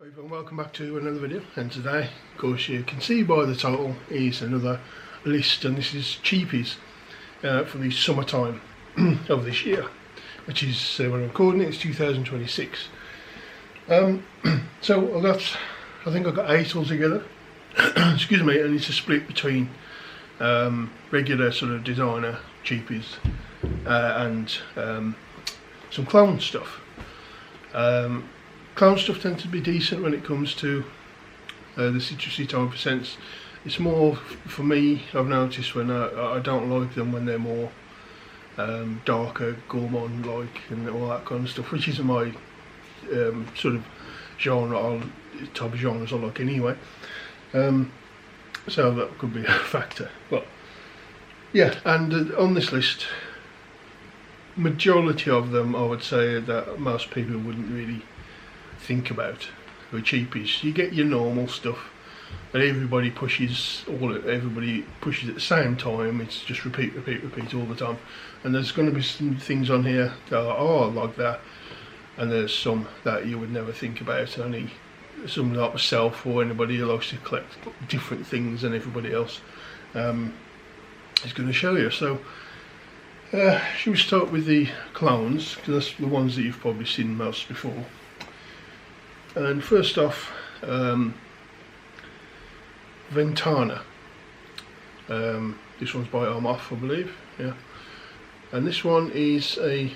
Hi everyone, welcome back to another video, and today, of course, you can see by the title is another list, and this is cheapies for the summertime of this year, which is when I'm recording it, it's 2026. So I think I've got 8 altogether. Excuse me, and it's a split between regular sort of designer cheapies and some clown stuff. Clown stuff tends to be decent when it comes to the citrusy type of scents. It's more, for me, I've noticed when I don't like them when they're more darker, gourmand-like and all that kind of stuff, which isn't my sort of genre, type of genres I like anyway. So that could be a factor. But yeah, and on this list, majority of them I would say that most people wouldn't really think about who are cheapies. You get your normal stuff that everybody pushes everybody pushes at the same time. It's just repeat all the time, and there's going to be some things on here that are like that, and there's some that you would never think about. Only some like myself or anybody who likes to collect different things than everybody else is going to show you. So should we start with the clowns, because that's the ones that you've probably seen most before. And first off, Ventana. This one's by Armoff, I believe. Yeah, and this one is a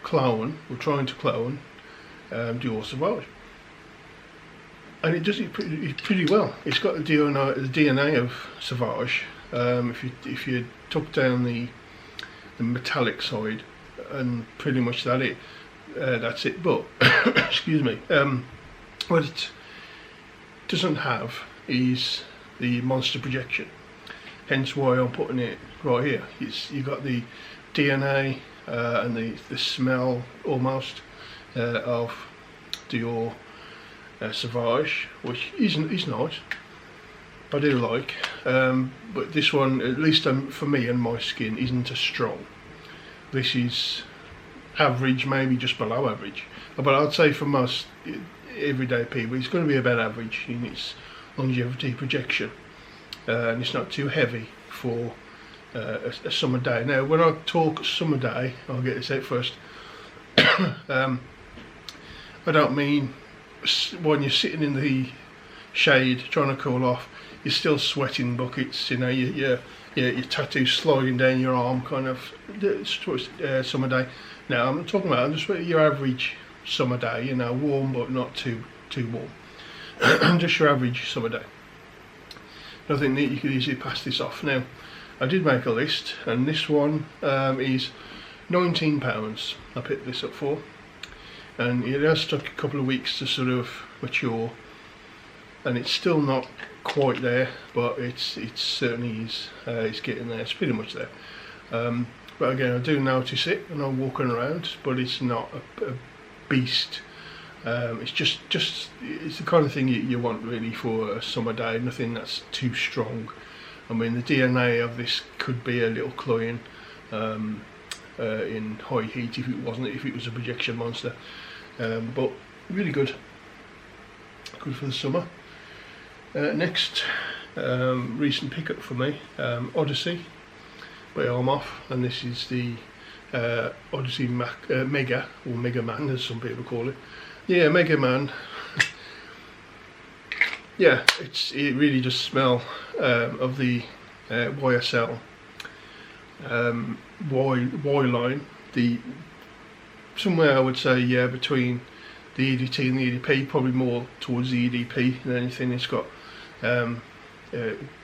clone, or trying to clone Dior Sauvage, and it does it pretty well. It's got the DNA of Sauvage. If you took down the metallic side, and pretty much that's it. But excuse me, what it doesn't have is the monster projection, hence why I'm putting it right here. You got the DNA and the smell almost of Dior Sauvage, which is nice, I do like, but this one, at least for me and my skin, isn't as strong. This is average, maybe just below average, but I'd say for most everyday people it's going to be about average in its longevity projection, and it's not too heavy for a summer day. Now when I talk summer day, I'll get this out first. I don't mean when you're sitting in the shade trying to cool off, you're still sweating buckets, you know, your tattoo sliding down your arm, kind of summer day. Now I'm not talking about just your average summer day, you know, warm but not too warm. Just your average summer day. I think that you could easily pass this off. Now I did make a list, and this one is £19 I picked this up for, and it has took a couple of weeks to sort of mature, and it's still not quite there, but it certainly is. It's getting there. It's pretty much there. But again, I do notice it, and I'm walking around, but it's not a beast. It's just it's the kind of thing you want really for a summer day. Nothing that's too strong. I mean, the DNA of this could be a little cloying in high heat if it was a projection monster. But really good for the summer. Next recent pickup for me, Odyssey by Armoff, and this is the Odyssey Mega, or Mega Man as some people call it. Yeah, Mega Man. Yeah, it really does smell of the YSL Y line. Somewhere I would say, yeah, between the EDT and the EDP, probably more towards the EDP than anything. It's got a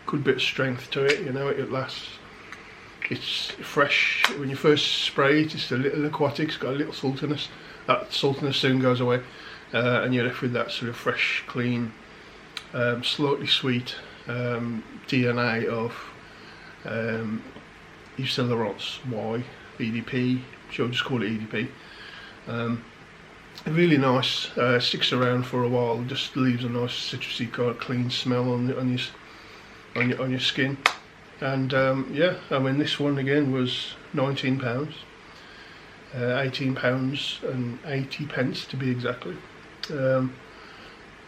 good bit of strength to it, you know. It lasts. It's fresh when you first spray it. It's a little aquatic. It's got a little saltiness. That saltiness soon goes away, and you're left with that sort of fresh, clean, slightly sweet DNA of Yves Saint Laurent's Y EDP. Sure, just call it EDP. Really nice. Sticks around for a while. Just leaves a nice citrusy, kind of clean smell on your skin. And yeah, I mean, this one again was £19, £18.80 to be exactly.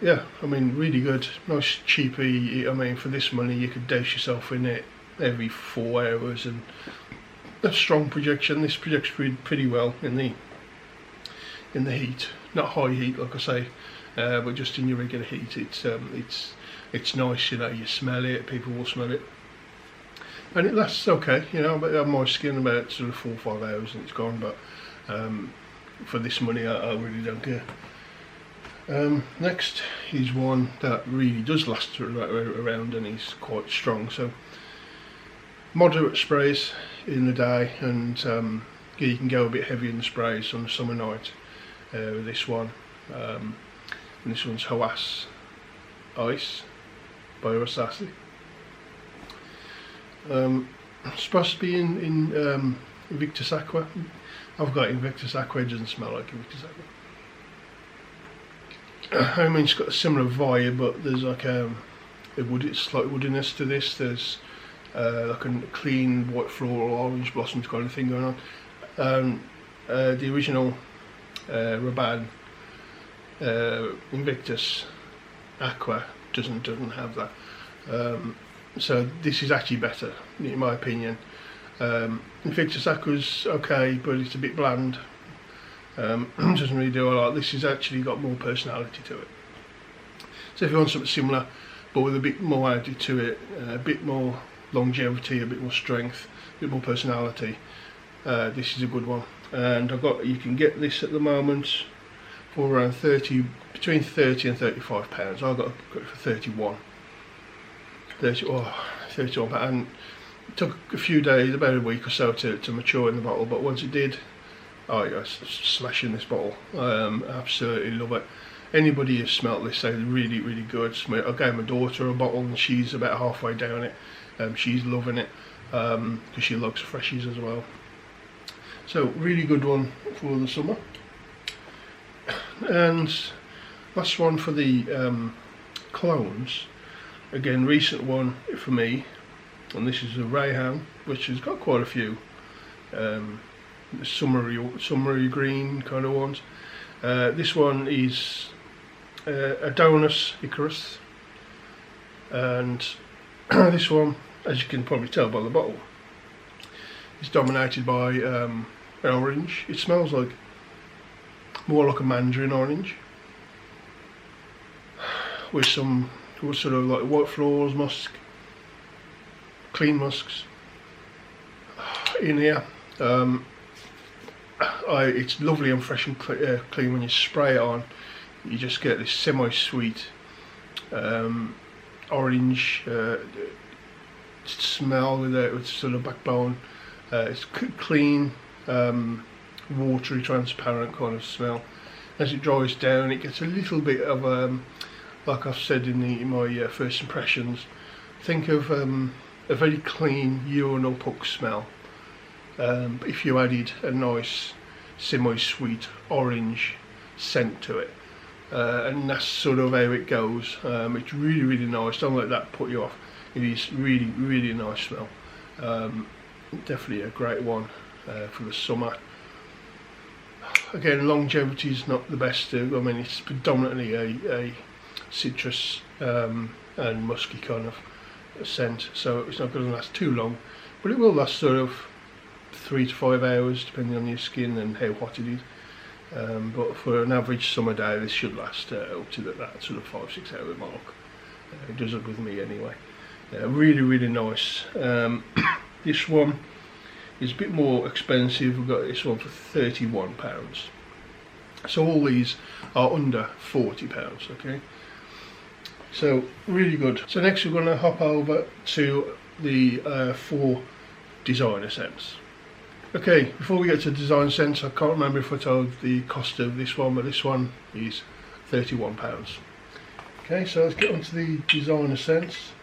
Yeah, I mean, really good, nice cheapy. I mean, for this money you could douse yourself in it every 4 hours, and a strong projection. This projects pretty well in the heat, not high heat like I say, but just in your regular heat. It's nice, you know. You smell it, people will smell it, and it lasts okay, you know. But on my skin about sort of 4 or 5 hours and it's gone. But for this money, I really don't care. Next is one that really does last around and is quite strong. So moderate sprays in the day, and yeah, you can go a bit heavy in the sprays on a summer night with this one. And this one's Hawas Ice by Rasasi. Supposed to be in Invictus Aqua. I've got Invictus Aqua. It doesn't smell like Invictus Aqua. I mean, it's got a similar vibe, but there's like slight woodiness to this. There's like a clean white floral orange blossoms kind of thing going on. The original Rabanne Invictus Aqua doesn't have that. So this is actually better, in my opinion. Invictus Aqua's okay, but it's a bit bland. Doesn't really do a lot. This has actually got more personality to it. So if you want something similar but with a bit more added to it, a bit more longevity, a bit more strength, a bit more personality, this is a good one. And you can get this at the moment for around between 30 and 35 pounds. I got it for 31. 31 pounds. And it took a few days, about a week or so, to mature in the bottle. But once it did, oh yeah, smashing this bottle. Absolutely love it. Anybody who's smelt this say they're really, really good. I gave my daughter a bottle and she's about halfway down it. She's loving it because she likes freshies as well. So really good one for the summer. And last one for the clones. Again, recent one for me, and this is a Rayhan, which has got quite a few summery green kind of ones. This one is Adonis Icarus, and this one, as you can probably tell by the bottle, is dominated by an orange. It smells more like a mandarin orange, with some sort of like white florals, musk, clean musks in here. It's lovely and fresh and clean. When you spray it on, you just get this semi-sweet orange smell with sort of backbone. It's clean, watery, transparent kind of smell. As it dries down, it gets a little bit of like I've said in my first impressions, think of a very clean urinal puck smell. But if you added a nice semi-sweet orange scent to it, and that's sort of how it goes. It's really, really nice. Don't let that put you off. It is really, really nice smell. Definitely a great one for the summer. Again, longevity is not the best. I mean, it's predominantly a citrus and musky kind of scent, so it's not going to last too long, but it will last sort of 3 to 5 hours depending on your skin and how hot it is. But for an average summer day, this should last up to that sort of 5-6 hour mark. It does it with me anyway. Really, really nice. This one is a bit more expensive. We've got this one for £31. So all these are under £40, okay? So really good. So next we're going to hop over to the 4 designer scents. Okay, before we get to design scents, I can't remember if I told the cost of this one, but this one is £31. Okay, so let's get on to the designer scents.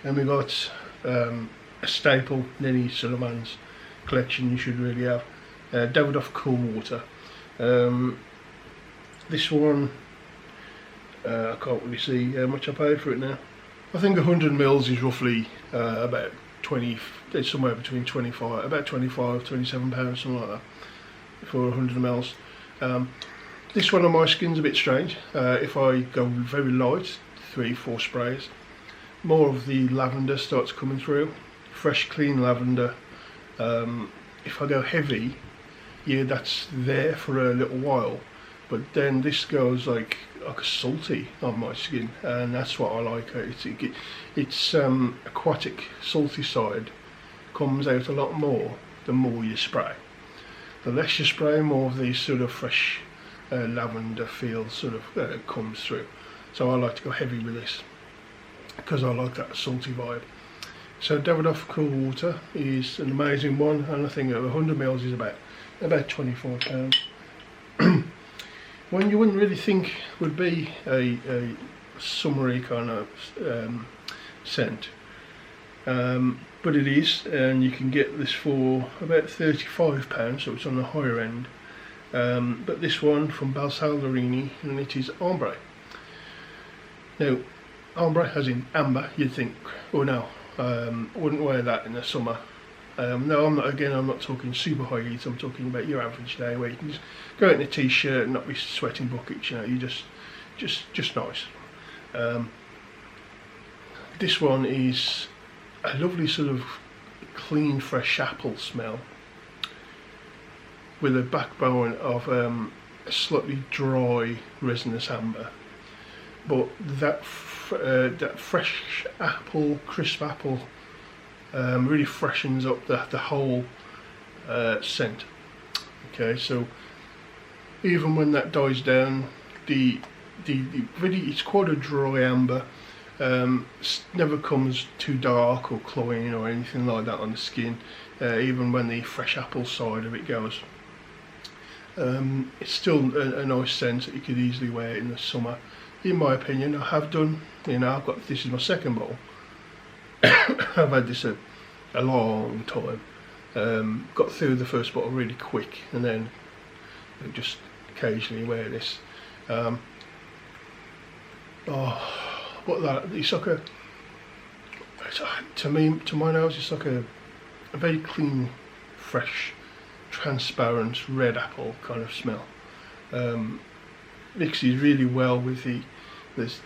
And we've got a staple in any sort of man's collection you should really have. Davidoff Cool Water. This one, I can't really see how much I paid for it now. I think 100ml is roughly about 20, somewhere between 27 pounds, something like that, for 100ml. This one on my skin's a bit strange. If I go very light, 3-4 sprays, more of the lavender starts coming through. Fresh, clean lavender. If I go heavy, yeah, that's there for a little while, but then this goes like a salty on my skin, and that's what I like. It's aquatic salty side comes out a lot more the more you spray. The less you spray, more of these sort of fresh lavender feel sort of comes through. So I like to go heavy with this because I like that salty vibe. So Davidoff Cool Water is an amazing one, and I think 100ml is about £24. One you wouldn't really think would be a summery kind of scent, but it is, and you can get this for about £35, so it's on the higher end. But this one from Balsalderini, and it is Ambre. Now, Ambre as in amber, you'd think, oh no, wouldn't wear that in the summer. No, I'm not talking super high heat. I'm talking about your average day where you can just go out in a t-shirt and not be sweating buckets. You know, you just nice. This one is a lovely sort of clean, fresh apple smell with a backbone of a slightly dry resinous amber, but that fresh apple, crisp apple, really freshens up the whole scent. Okay, so even when that dies down, the really, it's quite a dry amber. Never comes too dark or cloying or anything like that on the skin. Even when the fresh apple side of it goes, it's still a nice scent that you could easily wear in the summer. In my opinion, I have done. You know, this is my second bottle. I've had this a long time. Got through the first bottle really quick, and then just occasionally wear this. What that? It's like to my nose, it's like a very clean, fresh, transparent red apple kind of smell. Mixes really well with the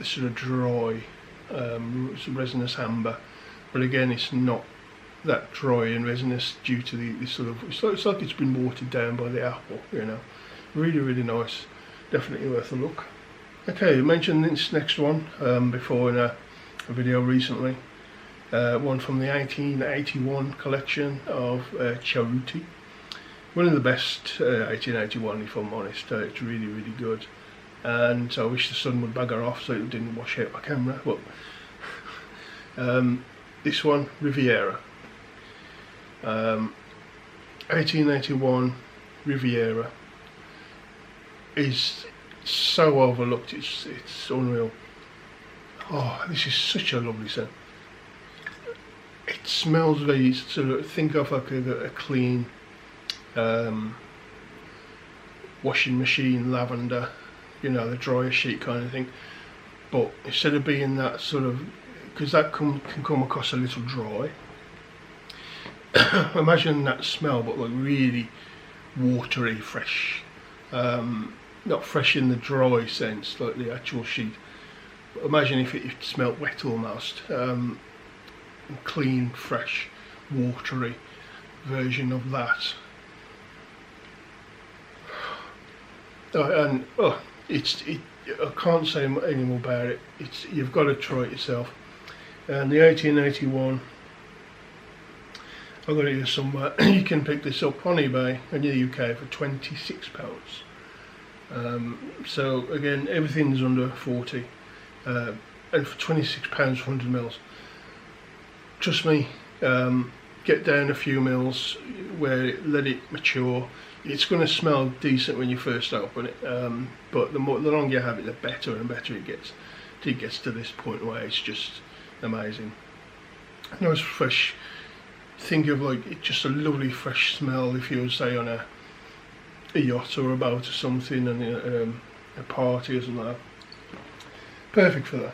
sort of dry resinous amber, but again, it's not that dry and resinous due to the sort of, it's like it's been watered down by the apple. You know, really nice. Definitely worth a look. Okay, I mentioned this next one before in a video recently. One from the 1881 collection of Cerruti. One of the best 1881, if I'm honest. It's really good. And so I wish the sun would bugger off so it didn't wash out my camera. But this one, Riviera. 1881 Riviera is so overlooked. It's unreal. Oh, this is such a lovely scent. It smells very sort of, think of like a clean washing machine lavender, you know, the dryer sheet kind of thing. But instead of being that sort of, because that can come across a little dry. Imagine that smell, but like really watery, fresh. Not fresh in the dry sense, like the actual sheet. But imagine if it smelled wet almost. Clean, fresh, watery version of that. I can't say any more about it. You've got to try it yourself. And the 1881, I've got it here somewhere. You can pick this up on eBay in the UK for £26. So again, everything's under 40, and for £26 for 100ml. Trust me, get down a few mils, let it mature. It's going to smell decent when you first open it, but the longer you have it, the better and better it gets. It gets to this point where it's just amazing. Nice fresh. Think of like it's just a lovely fresh smell if you were say on a yacht or a boat or something, and a party or something like that. Perfect for that.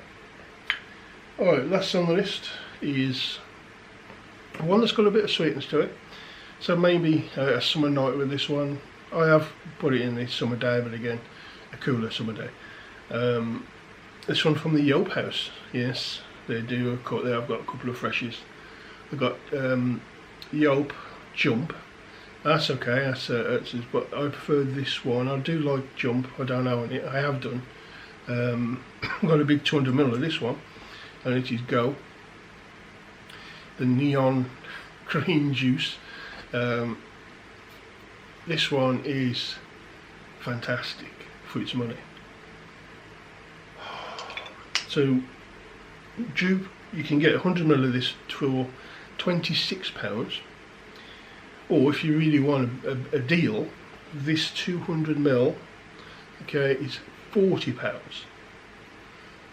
Alright, last on the list is one that's got a bit of sweetness to it. So maybe a summer night with this one. I have put it in the summer day, but again, a cooler summer day. This one from the Yope House. Yes, they do. Of course, I've got a couple of freshies. I've got Yope Jump. That's okay. But I prefer this one. I do like Jump. I don't know it. I have done. I've got a big 200ml of this one, and it is Go. The neon green juice. This one is fantastic for its money. So, you can get 100ml of this for £26, or if you really want a deal, this 200ml, okay, is £40.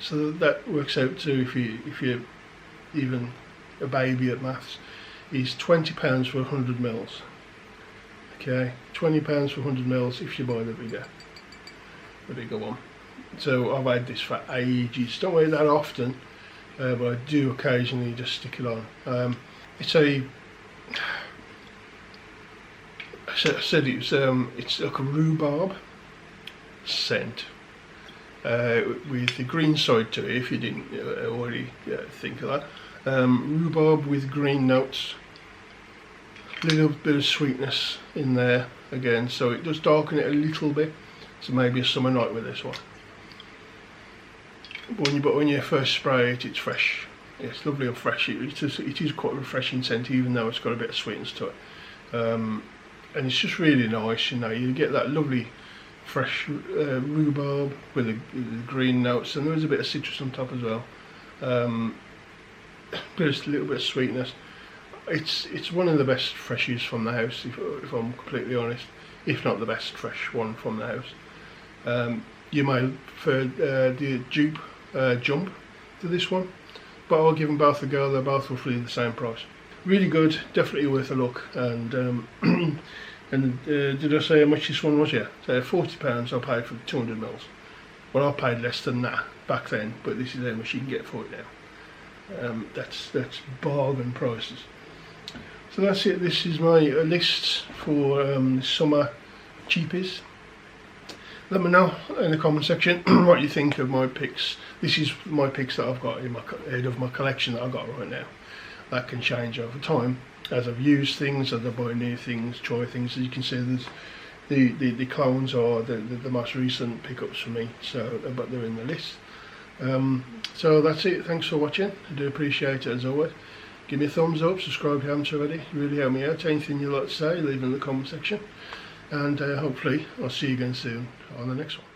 So that works out to, if you're even a baby at maths, is £20 for 100ml. Okay, £20 for 100ml if you buy the bigger one. So I've had this for ages. Don't wear it that often, but I do occasionally just stick it on. It's a, I said it's like a rhubarb scent with the green side to it. If you didn't already think of that, rhubarb with green notes, a little bit of sweetness in there again. So it does darken it a little bit. So maybe a summer night with this one. But when you first spray it, it's fresh. It's lovely and fresh. It is quite a refreshing scent, even though it's got a bit of sweetness to it. And it's just really nice, you know. You get that lovely fresh rhubarb with the green notes, and there is a bit of citrus on top as well. Just a little bit of sweetness. It's one of the best freshies from the house, if I'm completely honest. If not the best fresh one from the house. You may prefer the Dupe Jump to this one, but I'll give them both a go. They're both roughly the same price. Really good, definitely worth a look. And did I say how much this one was? Yeah, so £40 I paid for the 200ml. Well, I paid less than that back then, but this is how much you can get for it now. That's bargain prices. So that's it. This is my list for summer cheapies. Let me know in the comment section what you think of my picks. This is my picks that I've got in my head of my collection that I've got right now. That can change over time as I've used things, as I buy new things, try things. As you can see, there's the clones are the most recent pickups for me. So, but they're in the list. So that's it. Thanks for watching. I do appreciate it as always. Give me a thumbs up, subscribe if you haven't already. Really help me out. Anything you'd like to say, leave in the comment section. And hopefully I'll see you again soon on the next one.